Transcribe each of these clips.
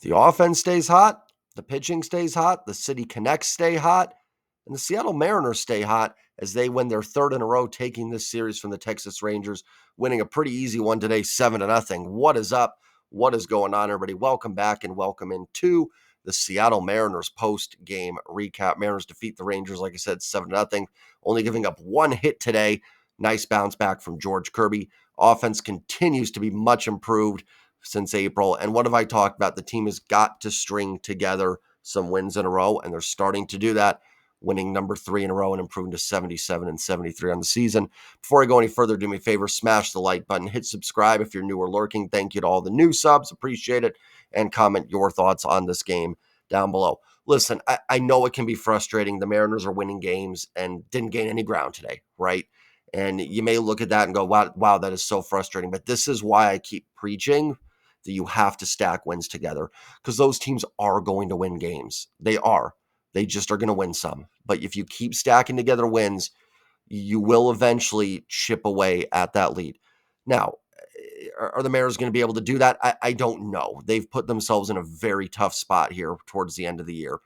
The offense stays hot, the pitching stays hot, the City Connects stay hot, and the Seattle Mariners stay hot as they win their third in a row, taking this series from the Texas Rangers, winning a pretty easy one today, 7-0. What is up? What is going on, everybody? Welcome back and welcome into the Seattle Mariners post-game recap. Mariners defeat the Rangers, like I said, 7-0, only giving up one hit today. Nice bounce back from George Kirby. Offense continues to be much improved since April. And what have I talked about? The team has got to string together some wins in a row, and they're starting to do that, winning number 3 in a row and improving to 77 and 73 on the season. Before I go any further, do me a favor, smash the like button, hit subscribe if you're new or lurking. Thank you to all the new subs. Appreciate it. And comment your thoughts on this game down below. Listen, I know it can be frustrating. The Mariners are winning games and didn't gain any ground today, right? And you may look at that and go, wow, that is so frustrating. But this is why I keep preaching that you have to stack wins together, because those teams are going to win games. They are. They just are going to win some. But if you keep stacking together wins, you will eventually chip away at that lead. Now, are the Mariners going to be able to do that? I don't know. They've put themselves in a very tough spot here towards the end of the year,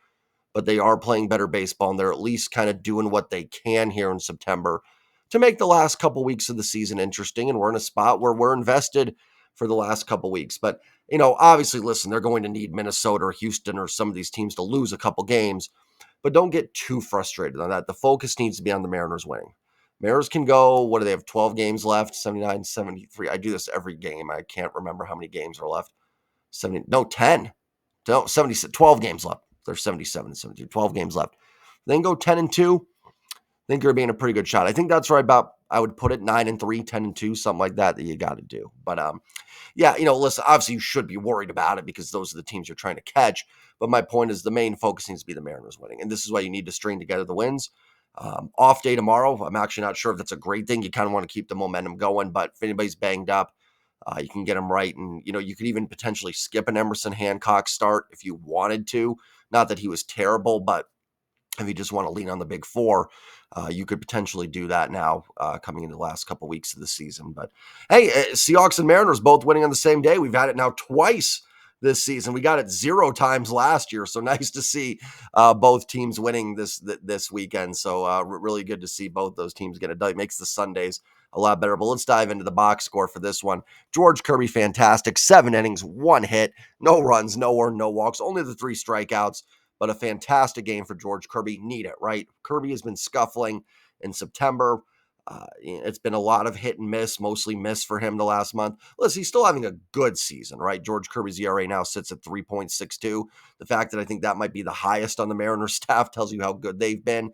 but they are playing better baseball, and they're at least kind of doing what they can here in September to make the last couple weeks of the season interesting. And we're in a spot where we're invested for the last couple weeks. But, obviously, listen, they're going to need Minnesota or Houston or some of these teams to lose a couple games, but don't get too frustrated on that. The focus needs to be on the Mariners winning. Mariners can go, what do they have, 12 games left, 79, 73. I do this every game. I can't remember how many games are left. 10. No, 70, 12 games left. There's 77 and 72, 12 games left. Then go 10-2. I think you're being a pretty good shot. I think that's right about, I would put it 9-3, 10-2, something like that you got to do. But yeah, listen, obviously you should be worried about it because those are the teams you're trying to catch. But my point is the main focus needs to be the Mariners winning. And this is why you need to string together the wins. Off day tomorrow. I'm actually not sure if that's a great thing. You kind of want to keep the momentum going. But if anybody's banged up, you can get them right. And, you could even potentially skip an Emerson Hancock start if you wanted to. Not that he was terrible, but if you just want to lean on the big four, you could potentially do that now coming into the last couple weeks of the season. But hey, Seahawks and Mariners both winning on the same day. We've had it now twice this season. We got it 0 times last year. So nice to see both teams winning this weekend. So really good to see both those teams get it done. It makes the Sundays a lot better. But let's dive into the box score for this one. George Kirby, fantastic. 7 innings, 1 hit, no runs, no earned, no walks, only the 3 strikeouts. But a fantastic game for George Kirby. Need it, right? Kirby has been scuffling in September. It's been a lot of hit and miss, mostly miss for him the last month. Listen, he's still having a good season, right? George Kirby's ERA now sits at 3.62. The fact that I think that might be the highest on the Mariners staff tells you how good they've been.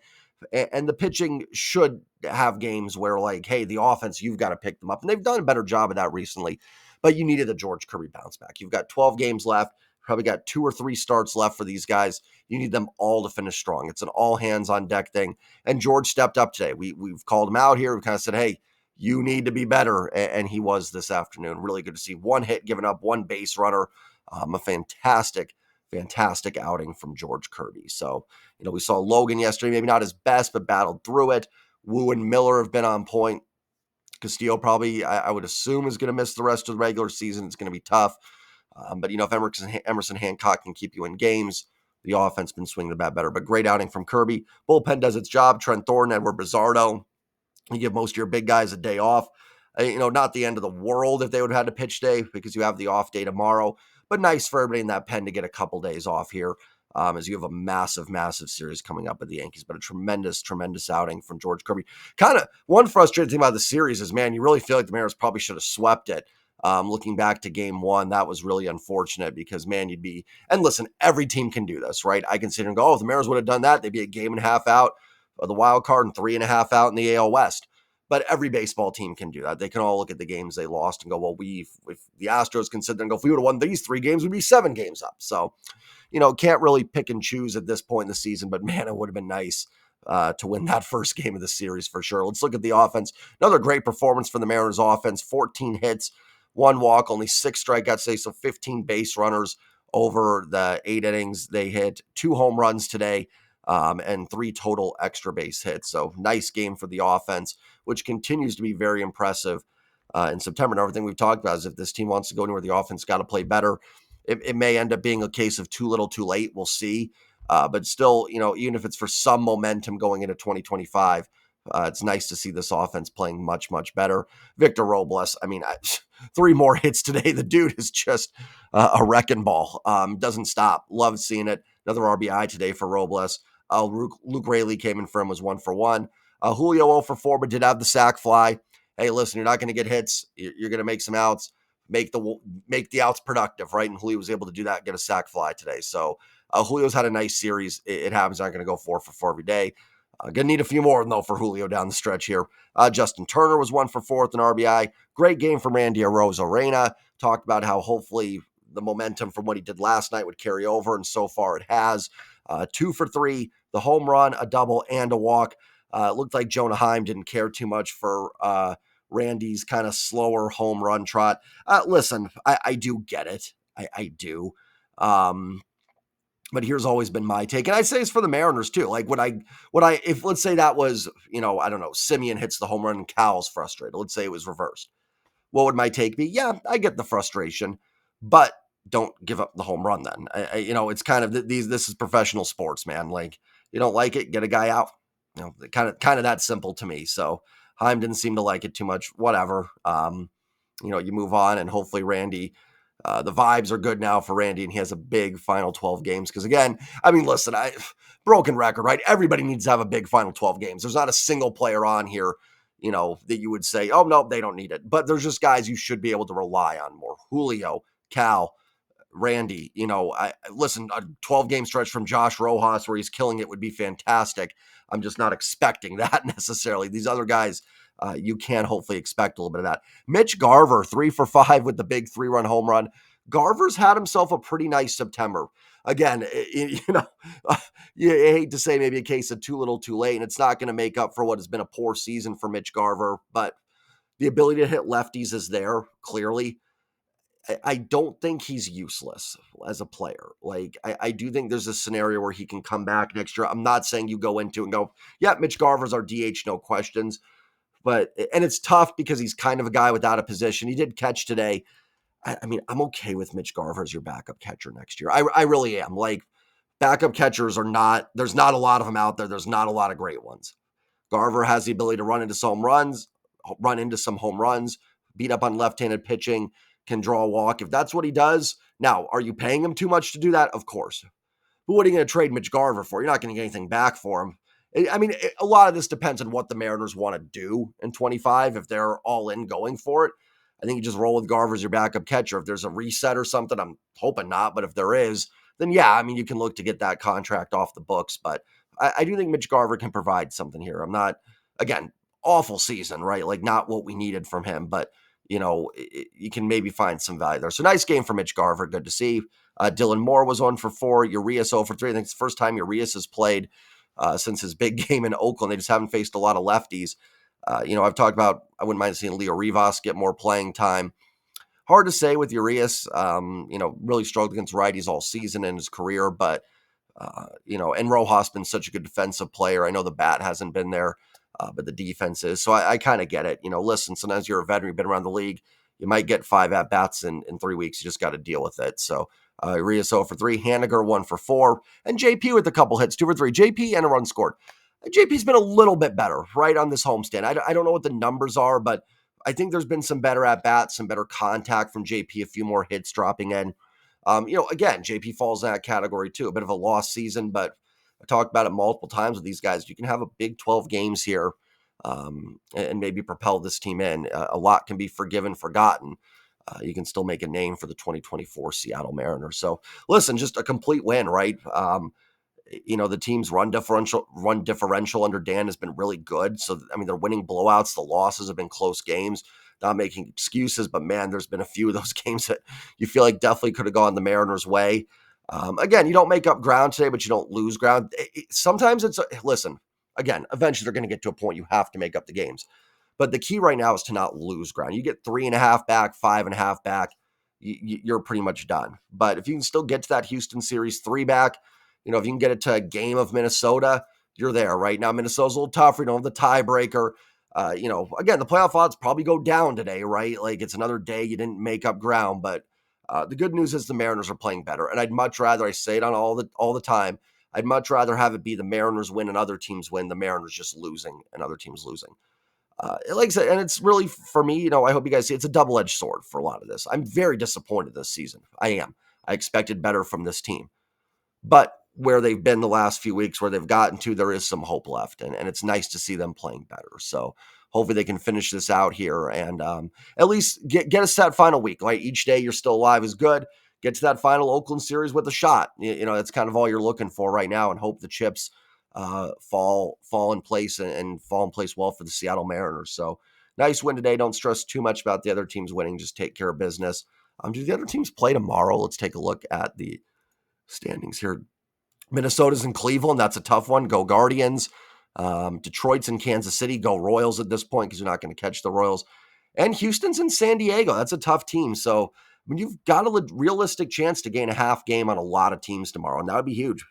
And the pitching should have games where, like, hey, the offense, you've got to pick them up. And they've done a better job of that recently. But you needed the George Kirby bounce back. You've got 12 games left. Probably got 2 or 3 starts left for these guys. You need them all to finish strong. It's an all hands on deck thing. And George stepped up today. We've called him out here. We kind of said, hey, you need to be better. And he was this afternoon. Really good to see. 1 hit given up, 1 base runner. A fantastic outing from George Kirby. So, we saw Logan yesterday, maybe not his best, but battled through it. Wu and Miller have been on point. Castillo probably, I would assume, is going to miss the rest of the regular season. It's going to be tough. But, if Emerson Hancock can keep you in games, the offense been swinging the bat better. But great outing from Kirby. Bullpen does its job. Trent Thornton, Edward Bizardo. You give most of your big guys a day off. Not the end of the world if they would have had to pitch day because you have the off day tomorrow. But nice for everybody in that pen to get a couple days off here as you have a massive series coming up with the Yankees. But a tremendous outing from George Kirby. Kind of one frustrating thing about the series is, man, you really feel like the Mariners probably should have swept it. Looking back to game 1, that was really unfortunate because, man, and listen, every team can do this, right? I can sit here and go, if the Mariners would have done that, they'd be a game and a half out of the wild card and 3.5 out in the AL West. But every baseball team can do that. They can all look at the games they lost and go, well, if the Astros can sit there and go, if we would have won these 3 games, we'd be 7 games up. So, can't really pick and choose at this point in the season, but man, it would have been nice to win that first game of the series for sure. Let's look at the offense. Another great performance from the Mariners offense, 14 hits, 1 walk, only 6 strikeouts today, so 15 base runners over the 8 innings. They hit 2 home runs today and 3 total extra base hits. So nice game for the offense, which continues to be very impressive in September. And everything we've talked about is if this team wants to go anywhere, the offense got to play better. it may end up being a case of too little too late. We'll see. But still, even if it's for some momentum going into 2025, it's nice to see this offense playing much, much better. Victor Robles, I mean, 3 more hits today. The dude is just a wrecking ball. Doesn't stop. Love seeing it. Another RBI today for Robles. Luke Raley came in for him, was 1 for 1. Julio 0 for 4, but did have the sac fly. Hey, listen, you're not going to get hits. You're going to make some outs. Make the outs productive, right? And Julio was able to do that, get a sac fly today. So Julio's had a nice series. It happens. Not going to go 4 for 4 every day. Gonna need a few more though for Julio down the stretch here. Justin Turner was 1 for 4 with an RBI. Great game from Randy Arozarena. Talked about how hopefully the momentum from what he did last night would carry over, and so far it has. 2 for 3, the home run, a double, and a walk. It looked like Jonah Heim didn't care too much for Randy's kind of slower home run trot. Listen, I do get it. I do. But here's always been my take. And I'd say it's for the Mariners too. Like if let's say that was, I don't know, Simeon hits the home run and Cal's frustrated. Let's say it was reversed. What would my take be? Yeah, I get the frustration, but don't give up the home run then. It's kind of this is professional sports, man. Like, you don't like it, get a guy out. Kind of that simple to me. So Heim didn't seem to like it too much. Whatever. You move on, and hopefully Randy, the vibes are good now for Randy, and he has a big final 12 games. Because again, I mean, listen, broken record, right? Everybody needs to have a big final 12 games. There's not a single player on here, that you would say, oh, no, they don't need it. But there's just guys you should be able to rely on more. Julio, Cal, Randy, listen, a 12-game stretch from Josh Rojas where he's killing it would be fantastic. I'm just not expecting that necessarily. These other guys, you can hopefully expect a little bit of that. Mitch Garver, 3 for 5 with the big 3-run home run. Garver's had himself a pretty nice September. Again, you hate to say maybe a case of too little too late, and it's not going to make up for what has been a poor season for Mitch Garver, but the ability to hit lefties is there, clearly. I don't think he's useless as a player. Like, I do think there's a scenario where he can come back next year. I'm not saying you go into and go, yeah, Mitch Garver's our DH, no questions. And it's tough because he's kind of a guy without a position. He did catch today. I mean, I'm okay with Mitch Garver as your backup catcher next year. I really am. Like, backup catchers there's not a lot of them out there. There's not a lot of great ones. Garver has the ability to run into some home runs, beat up on left-handed pitching, can draw a walk. If that's what he does, now, are you paying him too much to do that? Of course. But what are you going to trade Mitch Garver for? You're not going to get anything back for him. I mean, a lot of this depends on what the Mariners want to do in 25. If they're all in going for it, I think you just roll with Garver as your backup catcher. If there's a reset or something, I'm hoping not. But if there is, then yeah, I mean, you can look to get that contract off the books. But I do think Mitch Garver can provide something here. I'm not, again, awful season, right? Like, not what we needed from him, but you can maybe find some value there. So nice game for Mitch Garver. Good to see. Dylan Moore was 1 for 4. Urias 0 for 3. I think it's the first time Urias has played since his big game in Oakland. They just haven't faced a lot of lefties. I've talked about, I wouldn't mind seeing Leo Rivas get more playing time. Hard to say with Urias. Really struggled against righties all season in his career, but and Rojas been such a good defensive player. I know the bat hasn't been there, but the defense is. So I kind of get it. Listen, sometimes you're a veteran, you've been around the league. You might get 5 at-bats in 3 weeks. You just got to deal with it. So Urias 0 for 3, Haniger 1 for 4, and JP with a couple hits, 2 for 3. JP and a run scored. JP's been a little bit better, right, on this homestand. I don't know what the numbers are, but I think there's been some better at-bats, some better contact from JP, a few more hits dropping in. Again, JP falls in that category too, a bit of a lost season, but I talked about it multiple times with these guys. You can have a big 12 games here and maybe propel this team in. A lot can be forgotten. You can still make a name for the 2024 Seattle Mariners. So listen, just a complete win, right? The team's run differential under Dan has been really good. So, I mean, they're winning blowouts. The losses have been close games. Not making excuses, but man, there's been a few of those games that you feel like definitely could have gone the Mariners' way. Again, you don't make up ground today, but you don't lose ground. Sometimes listen, again, eventually they're going to get to a point you have to make up the games. But the key right now is to not lose ground. You get 3.5 back, 5.5 back, you're pretty much done. But if you can still get to that Houston series 3 back, if you can get it to a game of Minnesota, you're there. Right now, Minnesota's a little tougher. You don't have the tiebreaker. Again, the playoff odds probably go down today, right? Like, it's another day you didn't make up ground, but The good news is the Mariners are playing better, and I'd much rather, I say it on all the time, I'd much rather have it be the Mariners win and other teams win, the Mariners just losing and other teams losing. Like I said, and it's really for me, I hope you guys see it's a double-edged sword for a lot of this. I'm very disappointed this season. I am. I expected better from this team. But where they've been the last few weeks, where they've gotten to, there is some hope left. And it's nice to see them playing better. So hopefully they can finish this out here and at least get us that final week. Like each day you're still alive is good. Get to that final Oakland series with a shot. That's kind of all you're looking for right now, and hope the chips fall in place and fall in place well for the Seattle Mariners. So nice win today. Don't stress too much about the other teams winning. Just take care of business. Do the other teams play tomorrow? Let's take a look at the standings here. Minnesota's in Cleveland. That's a tough one. Go Guardians. Detroit's in Kansas City. Go Royals at this point because you're not going to catch the Royals. And Houston's in San Diego. That's a tough team. So you've got a realistic chance to gain a half game on a lot of teams tomorrow, and that would be huge.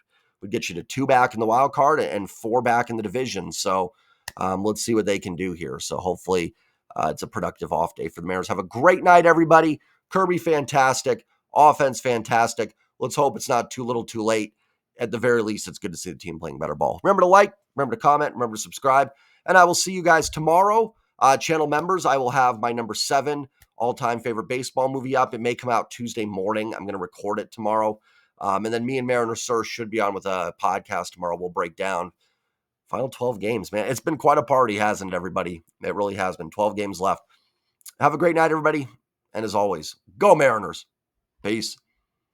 Would get you to 2 back in the wild card and 4 back in the division. So let's see what they can do here. So hopefully it's a productive off day for the Mariners. Have a great night, everybody. Kirby, fantastic. Offense, fantastic. Let's hope it's not too little too late. At the very least, it's good to see the team playing better ball. Remember to like, remember to comment, remember to subscribe, and I will see you guys tomorrow. Channel members, I will have my number 7 all-time favorite baseball movie up. It may come out Tuesday morning. I'm going to record it tomorrow. And then me and Mariner Sir should be on with a podcast tomorrow. We'll break down final 12 games, man. It's been quite a party, hasn't it, everybody? It really has been. 12 games left. Have a great night, everybody. And as always, go Mariners. Peace.